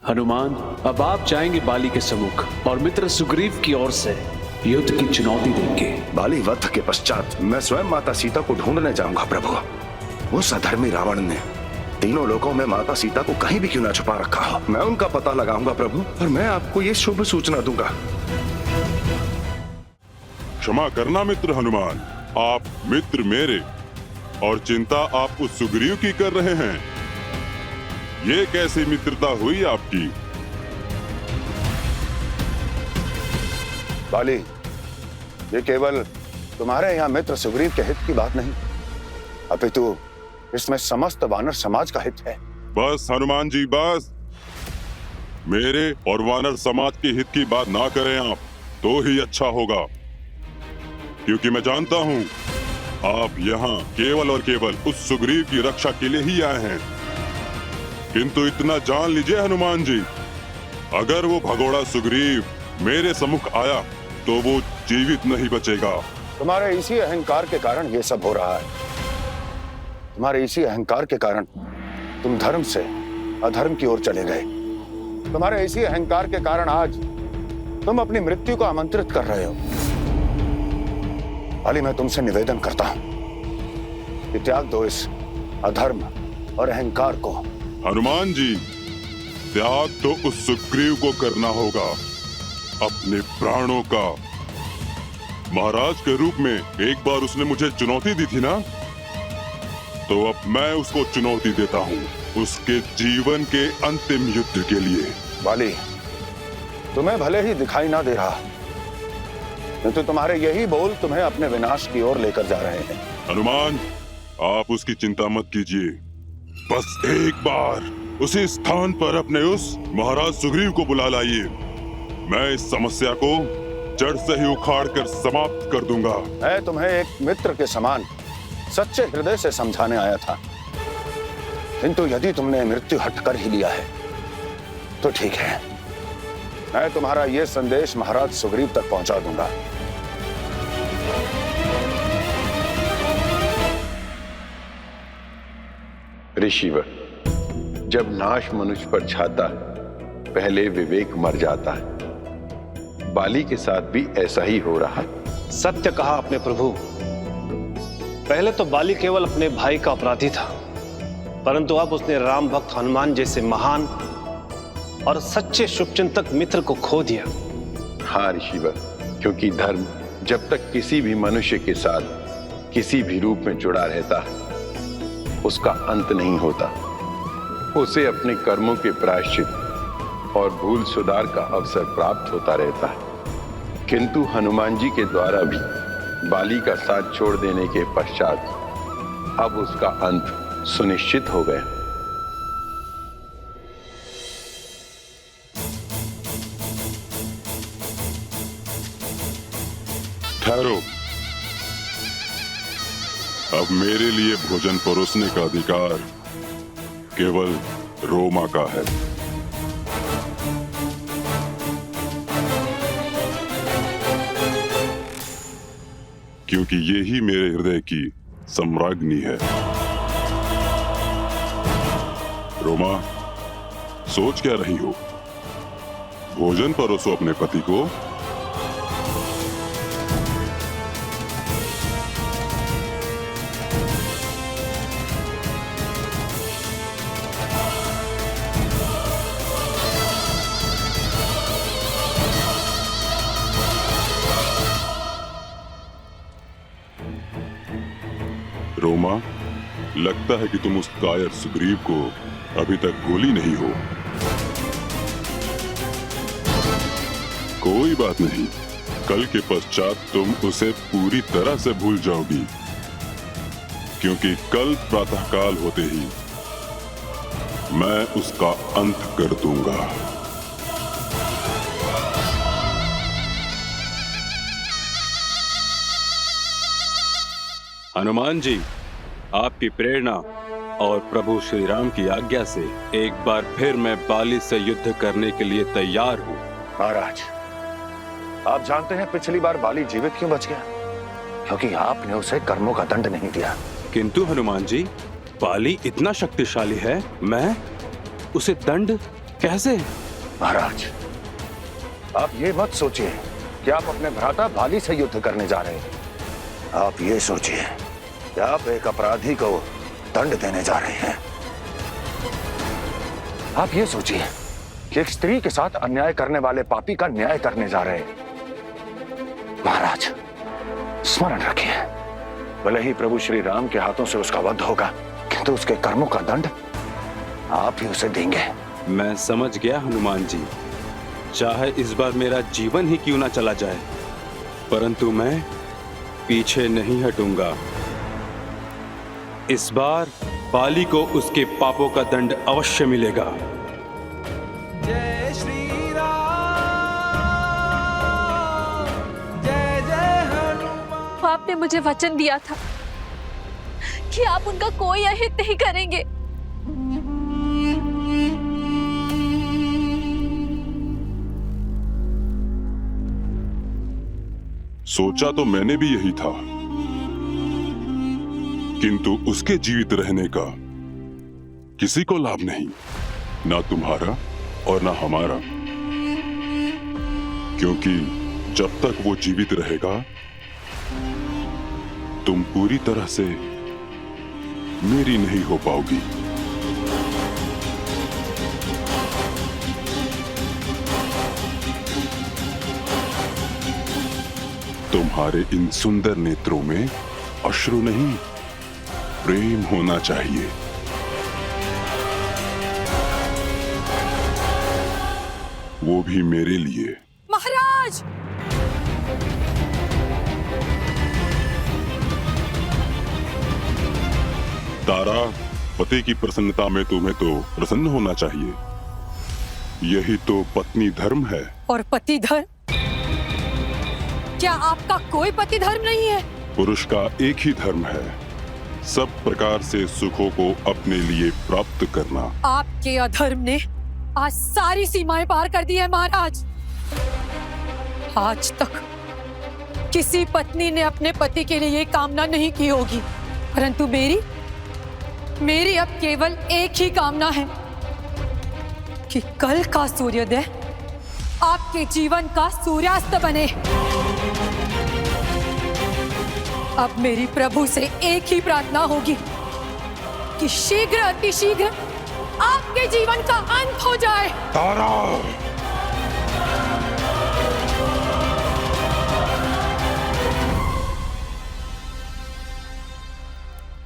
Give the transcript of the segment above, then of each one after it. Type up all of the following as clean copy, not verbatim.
हनुमान, अब आप जाएंगे बाली के सम्मुख और मित्र सुग्रीव की ओर से युद्ध की चुनौती देंगे। बाली वध के पश्चात मैं स्वयं माता सीता को ढूंढने जाऊंगा प्रभु। उस अधर्मी रावण ने तीनों लोकों में माता सीता को कहीं भी क्यों ना छुपा रखा हो, मैं उनका पता लगाऊंगा प्रभु, और मैं आपको ये शुभ सूचना दूंगा। क्षमा करना मित्र हनुमान, आप मित्र मेरे और चिंता आप उस सुग्रीव की कर रहे हैं। ये कैसी मित्रता हुई आपकी? बाली, ये केवल तुम्हारे यहाँ मित्र सुग्रीव के हित की बात नहीं, अपितु इसमें समस्त वानर समाज का हित है। बस हनुमान जी बस, मेरे और वानर समाज के हित की बात ना करें आप तो ही अच्छा होगा, क्योंकि मैं जानता हूँ आप यहाँ केवल और केवल उस सुग्रीव की रक्षा के लिए ही आए हैं। किंतु इतना जान लीजिए हनुमान जी, अगर वो भगोड़ा सुग्रीव मेरे सम्मुख आया तो वो जीवित नहीं बचेगा। तुम्हारे इसी अहंकार के कारण ये सब हो रहा है। तुम्हारे इसी अहंकार के कारण तुम धर्म से अधर्म की ओर चले गए। तुम्हारे इसी अहंकार के कारण आज तुम अपनी मृत्यु को आमंत्रित कर रहे हो। अली, मैं तुमसे निवेदन करता हूं कि त्याग दो इस अधर्म और अहंकार को। हनुमान जी, त्याग तो उस सुग्रीव को करना होगा, अपने प्राणों का। महाराज के रूप में एक बार उसने मुझे चुनौती दी थी ना, तो अब मैं उसको चुनौती देता हूँ उसके जीवन के अंतिम युद्ध के लिए। बाली, तुम्हें भले ही दिखाई ना दे रहा, तो तुम्हारे यही बोल तुम्हें अपने विनाश की ओर लेकर जा रहे हैं। हनुमान, आप उसकी चिंता मत कीजिए, बस एक बार उसी स्थान पर अपने उस महाराज सुग्रीव को बुला लाइए। मैं इस समस्या को जड़ से ही उखाड़ कर समाप्त कर दूंगा। मैं तुम्हें एक मित्र के समान सच्चे हृदय से समझाने आया था, किंतु यदि तुमने मृत्यु हट कर ही लिया है तो ठीक है, मैं तुम्हारा यह संदेश महाराज सुग्रीव तक पहुंचा दूंगा। ऋषिवर, जब नाश मनुष्य पर छाता पहले विवेक मर जाता है। बाली के साथ भी ऐसा ही हो रहा। सत्य कहा आपने प्रभु। पहले तो बाली केवल अपने भाई का अपराधी था, परंतु अब उसने राम भक्त हनुमान जैसे महान और सच्चे शुभचिंतक मित्र को खो दिया। हाँ ऋषिवर, क्योंकि धर्म जब तक किसी भी मनुष्य के साथ किसी भी रूप में जुड़ा रहता है, उसका अंत नहीं होता। उसे अपने कर्मों के प्रायश्चित और भूल सुधार का अवसर प्राप्त होता रहता है। किंतु हनुमान जी के द्वारा भी बाली का साथ छोड़ देने के पश्चात अब उसका अंत सुनिश्चित हो गया। ठहरो, अब मेरे लिए भोजन परोसने का अधिकार केवल रोमा का है। क्योंकि ये ही मेरे हृदय की सम्राज्ञी है। रोमा, सोच क्या रही हो? भोजन परोसो अपने पति को। रोमा, लगता है कि तुम उस कायर सुग्रीव को अभी तक भूली नहीं हो। कोई बात नहीं, कल के पश्चात तुम उसे पूरी तरह से भूल जाओगी, क्योंकि कल प्रातःकाल होते ही मैं उसका अंत कर दूंगा। हनुमान जी, आपकी प्रेरणा और प्रभु श्री राम की आज्ञा से एक बार फिर मैं बाली से युद्ध करने के लिए तैयार हूँ। महाराज, आप जानते हैं पिछली बार बाली जीवित क्यों बच गया? क्योंकि आपने उसे कर्मों का दंड नहीं दिया। किंतु हनुमान जी, बाली इतना शक्तिशाली है, मैं उसे दंड कैसे? महाराज, आप ये मत सोचिए कि आप अपने भ्राता बाली से युद्ध करने जा रहे हैं। आप ये सोचिए कि आप एक अपराधी को दंड देने जा रहे हैं। आप ये सोचिए कि एक स्त्री के साथ अन्याय करने वाले पापी का न्याय करने जा रहे हैं। महाराज, स्मरण रखिए, भले ही प्रभु श्री राम के हाथों से उसका वध होगा, किंतु उसके कर्मों का दंड आप ही उसे देंगे। मैं समझ गया हनुमान जी, चाहे इस बार मेरा जीवन ही क्यों ना चला जाए, परंतु मैं पीछे नहीं हटूंगा। इस बार बाली को उसके पापों का दंड अवश्य मिलेगा। जय श्री राम, जय जय हनुमान। आपने मुझे वचन दिया था कि आप उनका कोई अहित नहीं करेंगे। सोचा तो मैंने भी यही था, किंतु उसके जीवित रहने का किसी को लाभ नहीं, ना तुम्हारा और ना हमारा, क्योंकि जब तक वो जीवित रहेगा तुम पूरी तरह से मेरी नहीं हो पाओगी। तुम्हारे इन सुंदर नेत्रों में अश्रु नहीं, प्रेम होना चाहिए। वो भी मेरे लिए। महाराज! तारा, पति की प्रसन्नता में तुम्हें तो प्रसन्न होना चाहिए। यही तो पत्नी धर्म है। और पति धर्म? क्या आपका कोई पति धर्म नहीं है? पुरुष का एक ही धर्म है, सब प्रकार से सुखों को अपने लिए प्राप्त करना। आपके अधर्म ने आज सारी सीमाएं पार कर दी है महाराज। आज तक किसी पत्नी ने अपने पति के लिए ये कामना नहीं की होगी, परंतु मेरी अब केवल एक ही कामना है कि कल का सूर्योदय आपके जीवन का सूर्यास्त बने। अब मेरी प्रभु से एक ही प्रार्थना होगी कि शीघ्र अतिशीघ्र आपके जीवन का अंत हो जाए। तारा!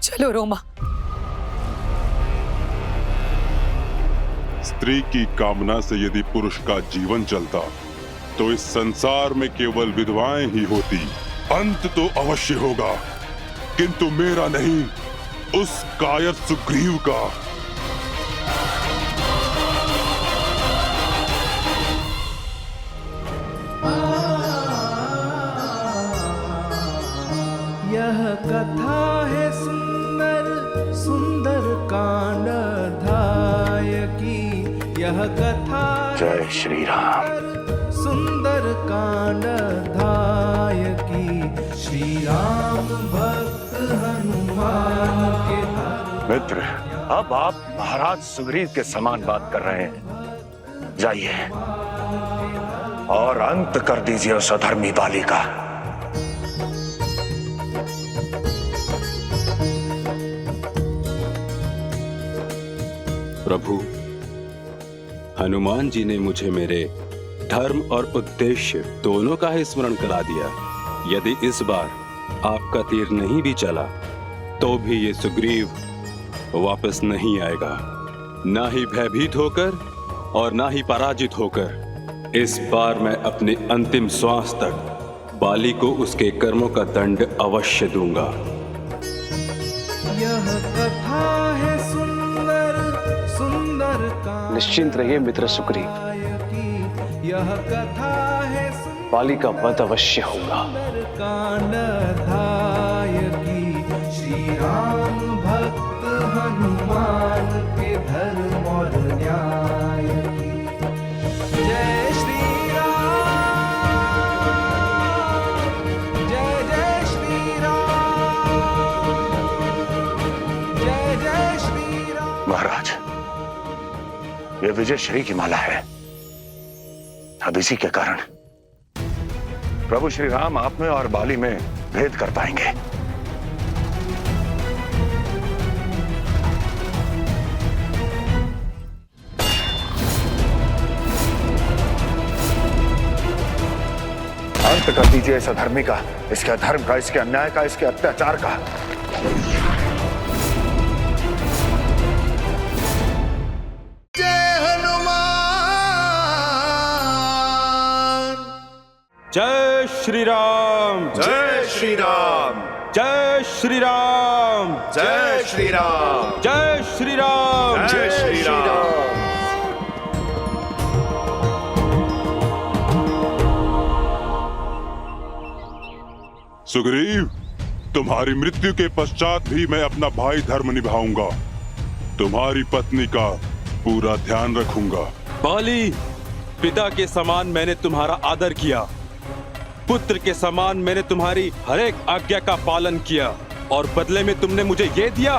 चलो रोमा। स्त्री की कामना से यदि पुरुष का जीवन चलता तो इस संसार में केवल विधवाएं ही होती। अंत तो अवश्य होगा, किंतु मेरा नहीं, उस कायर सुग्रीव का। यह कथा है सुंदर सुंदर कांड अध्याय की। यह कथा जय श्री राम। सुंदर कांड अध्याय की। श्री राम भक्त हनुमान के मित्र, अब आप महाराज सुग्रीव के समान बात कर रहे हैं। जाइए और अंत कर दीजिए उस अधर्मी बाली का। प्रभु, हनुमान जी ने मुझे मेरे धर्म और उद्देश्य दोनों का ही स्मरण करा दिया। यदि इस बार आपका तीर नहीं भी चला तो भी ये सुग्रीव वापस नहीं आएगा, ना ही भयभीत होकर और ना ही पराजित होकर। इस बार मैं अपने अंतिम श्वास तक बाली को उसके कर्मों का दंड अवश्य दूंगा। यह कथा है सुंदर सुंदर कांड निश्चिंत रहिए मित्र सुग्रीव, की। यह कथा है बाली का वध अवश्य होगा। सुंदर कांड अध्याय की। श्री राम भक्त हनुमान के धर्म और न्याय की। जय श्री राम, जय जय श्री राम, जय जय श्री राम। महाराज, ये विजय श्री की माला है। अब इसी के कारण प्रभु श्री राम आप में और बाली में भेद कर पाएंगे। अंत कर दीजिए इस अधर्मी का, इसके अधर्म का, इसके अन्याय का, इसके अत्याचार का। जय श्री राम, जय श्री राम, जय श्री राम, जय श्री राम, जय श्री राम, जय श्री राम। सुग्रीव, तुम्हारी मृत्यु के पश्चात भी मैं अपना भाई धर्म निभाऊंगा। तुम्हारी पत्नी का पूरा ध्यान रखूंगा। बाली, पिता के समान मैंने तुम्हारा आदर किया, पुत्र के समान मैंने तुम्हारी हर एक आज्ञा का पालन किया, और बदले में तुमने मुझे ये दिया।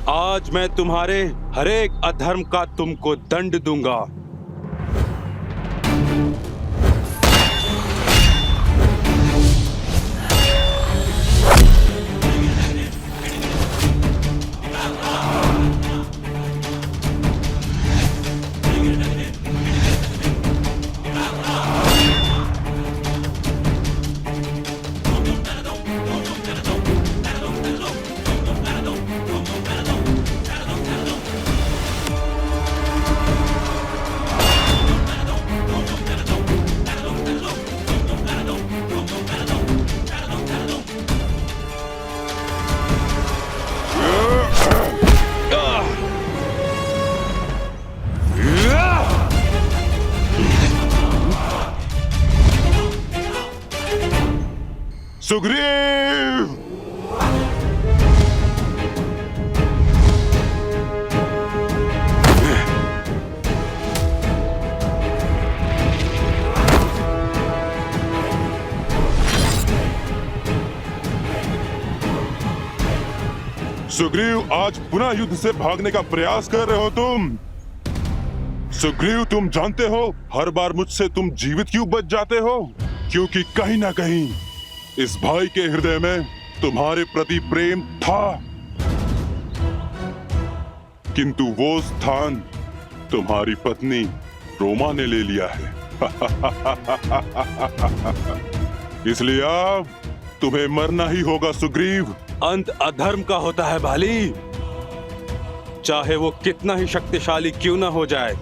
आज मैं तुम्हारे हर एक अधर्म का तुमको दंड दूंगा। सुग्रीव! सुग्रीव, आज पुनः युद्ध से भागने का प्रयास कर रहे हो तुम। सुग्रीव, तुम जानते हो हर बार मुझसे तुम जीवित क्यों बच जाते हो? क्योंकि कहीं ना कहीं इस भाई के हृदय में तुम्हारे प्रति प्रेम था, किंतु वो स्थान तुम्हारी पत्नी रोमा ने ले लिया है। इसलिए अब तुम्हें मरना ही होगा सुग्रीव। अंत अधर्म का होता है बाली, चाहे वो कितना ही शक्तिशाली क्यों ना हो जाए।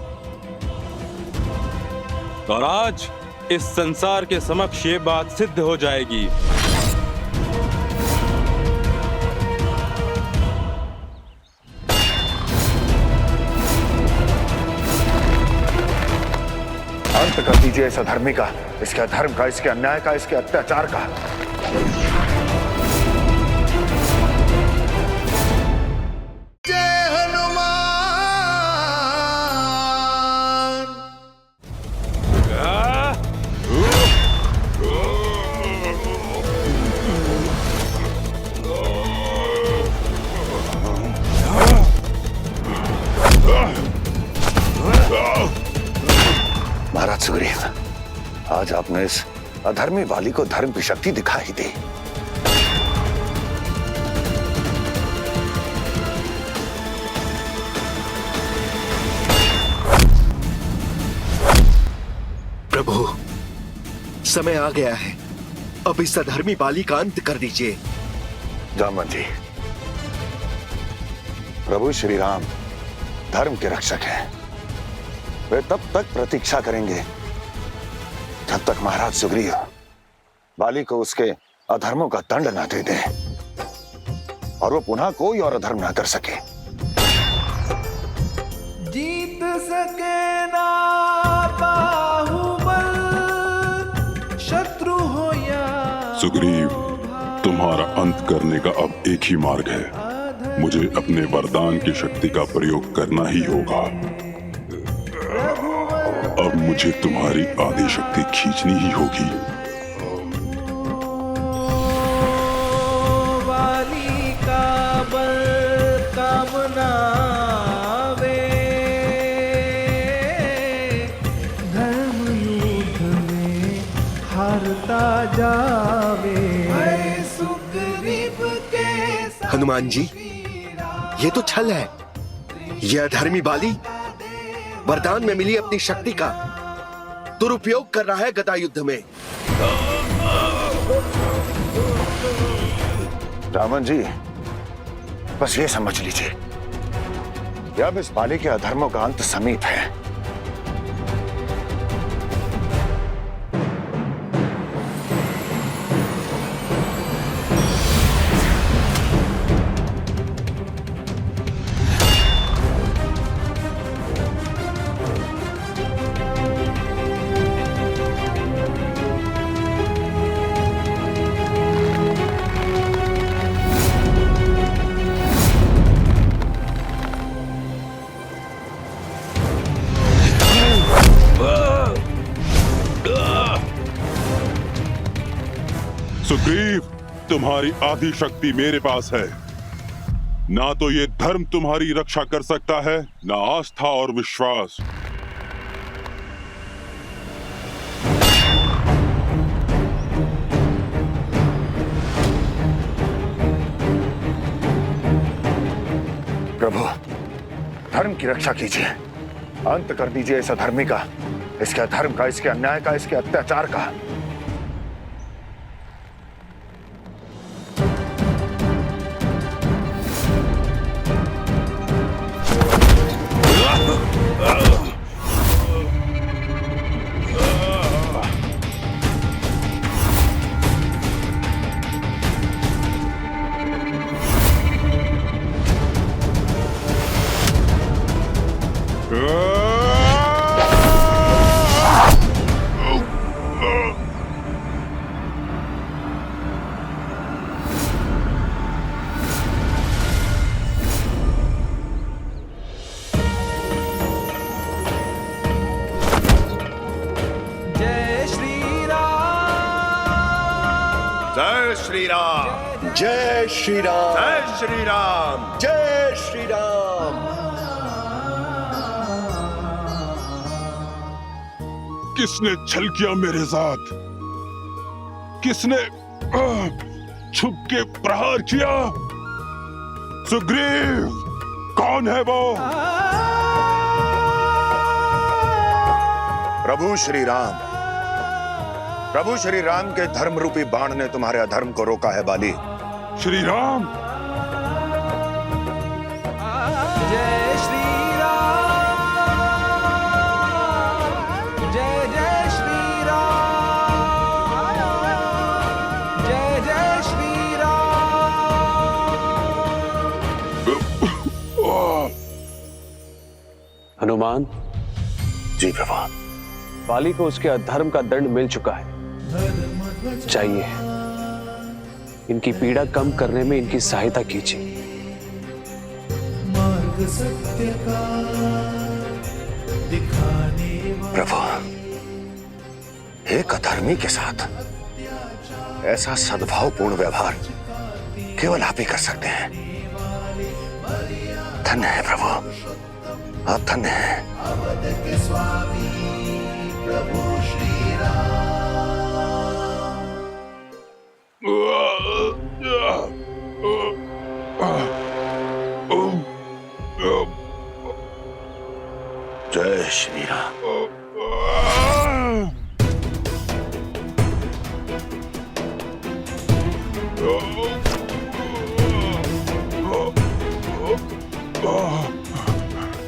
और आज इस संसार के समक्ष ये बात सिद्ध हो जाएगी। अंत कर दीजिए इस अधर्मी का, इसके अधर्म का, इसके अन्याय का, इसके अत्याचार का। महाराज सुग्रीव, आज आपने इस अधर्मी बाली को धर्म की शक्ति दिखाई दी। प्रभु, समय आ गया है, अब इस अधर्मी बाली का अंत कर दीजिए। जामवंत जी, प्रभु श्री राम धर्म के रक्षक हैं। वे तब तक प्रतीक्षा करेंगे जब तक महाराज सुग्रीव बाली को उसके अधर्मों का दंड न दे दें और वो पुनः कोई और अधर्म ना कर सके। जीत सके ना बाहुबल, शत्रु हो या सुग्रीव, तुम्हारा अंत करने का अब एक ही मार्ग है। मुझे अपने वरदान की शक्ति का प्रयोग करना ही होगा। अब मुझे तुम्हारी आदि शक्ति खींचनी ही होगी। वाली का बल कामना वे बढ़ता जावे। सुग्रीव के हनुमान जी, ये तो छल है। यह अधर्मी बाली वरदान में मिली अपनी शक्ति का दुरुपयोग कर रहा है गदा युद्ध में। रावण जी, बस ये समझ लीजिए कि अब इस बाली के अधर्मों का अंत समीप है। सुग्रीव, तुम्हारी आधी शक्ति मेरे पास है। ना तो ये धर्म तुम्हारी रक्षा कर सकता है, ना आस्था और विश्वास। प्रभु, धर्म की रक्षा कीजिए। अंत कर दीजिए इस अधर्मी का, इसके अधर्म का, इसके अन्याय का, इसके अत्याचार का। जय श्री राम, जय श्री राम, जय श्री राम, जय श्री राम। किसने छल किया मेरे साथ? किसने छुप के प्रहार किया? सुग्रीव, कौन है वो? प्रभु श्री राम, प्रभु श्री राम के धर्म रूपी बाण ने तुम्हारे अधर्म को रोका है बाली। श्री राम? जय श्री राम, जय जय श्री राम, जय जय श्री राम। हनुमान जी प्रभु। बाली को उसके अधर्म का दंड मिल चुका है। चाहिए इनकी पीड़ा कम करने में इनकी सहायता कीजिए। प्रभु, एक अधर्मी के साथ ऐसा सद्भावपूर्ण व्यवहार केवल आप ही कर सकते हैं। धन्य है प्रभु, आप धन्य हैं। जय श्री राम।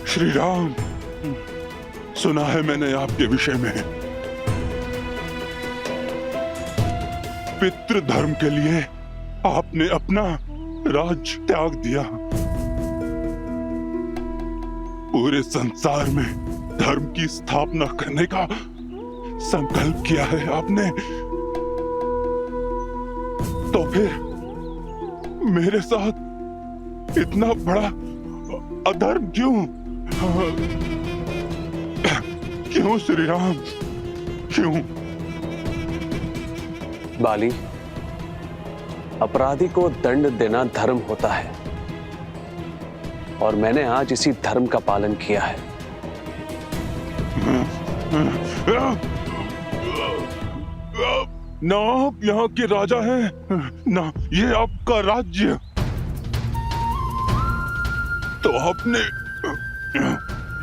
श्री राम, सुना है मैंने आपके विषय में। पितृ धर्म के लिए आपने अपना राज त्याग दिया। पूरे संसार में धर्म की स्थापना करने का संकल्प किया है आपने। तो फिर मेरे साथ इतना बड़ा अधर्म क्यों? क्यों श्री राम, क्यों? बाली, अपराधी को दंड देना धर्म होता है और मैंने आज इसी धर्म का पालन किया है। ना आप यहाँ के राजा हैं, ना ये आपका राज्य। तो आपने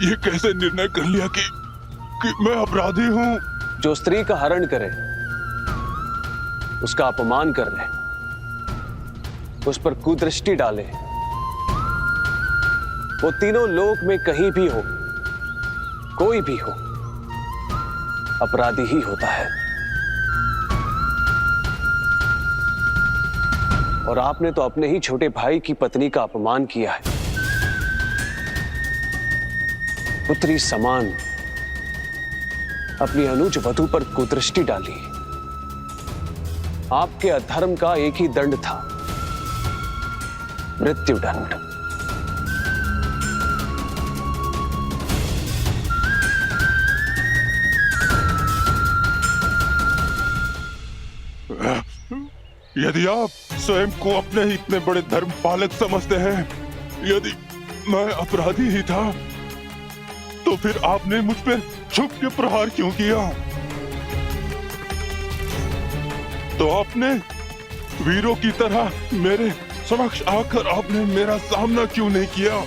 ये कैसे निर्णय कर लिया कि मैं अपराधी हूँ? जो स्त्री का हरण करे, उसका अपमान कर ले, उस पर कुदृष्टि डाले, वो तीनों लोक में कहीं भी हो, कोई भी हो, अपराधी ही होता है। और आपने तो अपने ही छोटे भाई की पत्नी का अपमान किया है। पुत्री समान अपनी अनुज वधु पर कुदृष्टि डाली। आपके अधर्म का एक ही दंड था, मृत्यु दंड। यदि आप स्वयं को अपने ही इतने बड़े धर्म पालक समझते हैं, यदि मैं अपराधी ही था, तो फिर आपने मुझ पर छुप के प्रहार क्यों किया? तो आपने वीरों की तरह मेरे समक्ष आकर आपने मेरा सामना क्यों नहीं किया?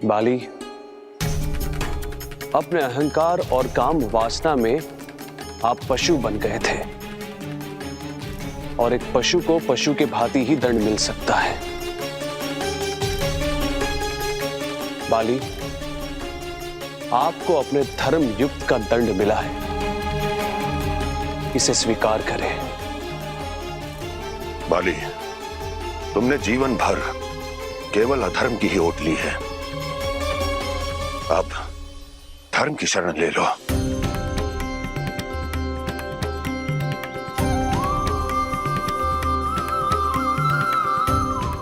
बाली, अपने अहंकार और काम वासना में आप पशु बन गए थे, और एक पशु को पशु के भांति ही दंड मिल सकता है। बाली, आपको अपने धर्म युक्त का दंड मिला है, इसे स्वीकार करें। बाली, तुमने जीवन भर केवल अधर्म की ही ओट ली है। अब धर्म की शरण ले लो।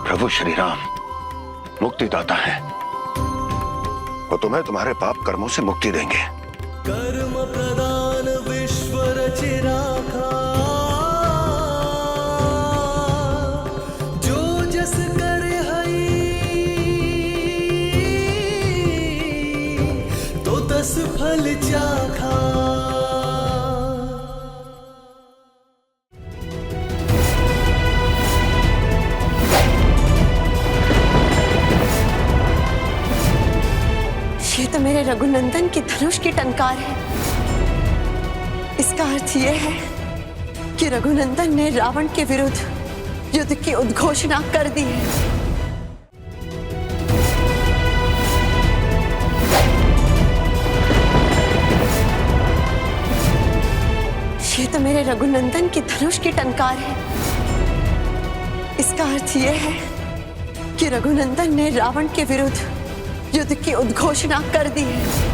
प्रभु श्री राम मुक्तिदाता है, वो तुम्हें तुम्हारे पाप कर्मों से मुक्ति देंगे। कर्म प्रदान विश्व रचिराखा, जो जस करे हई, तो तस फल चाखा। ये तो मेरे रघुनंदन की धनुष की टंकार है। इसका अर्थ यह है कि रघुनंदन ने रावण के विरुद्ध युद्ध की उद्घोषणा कर दी है। ये तो मेरे रघुनंदन की धनुष की टंकार है। इसका अर्थ यह है कि रघुनंदन ने रावण के विरुद्ध युद्ध की उद्घोषणा कर दी है।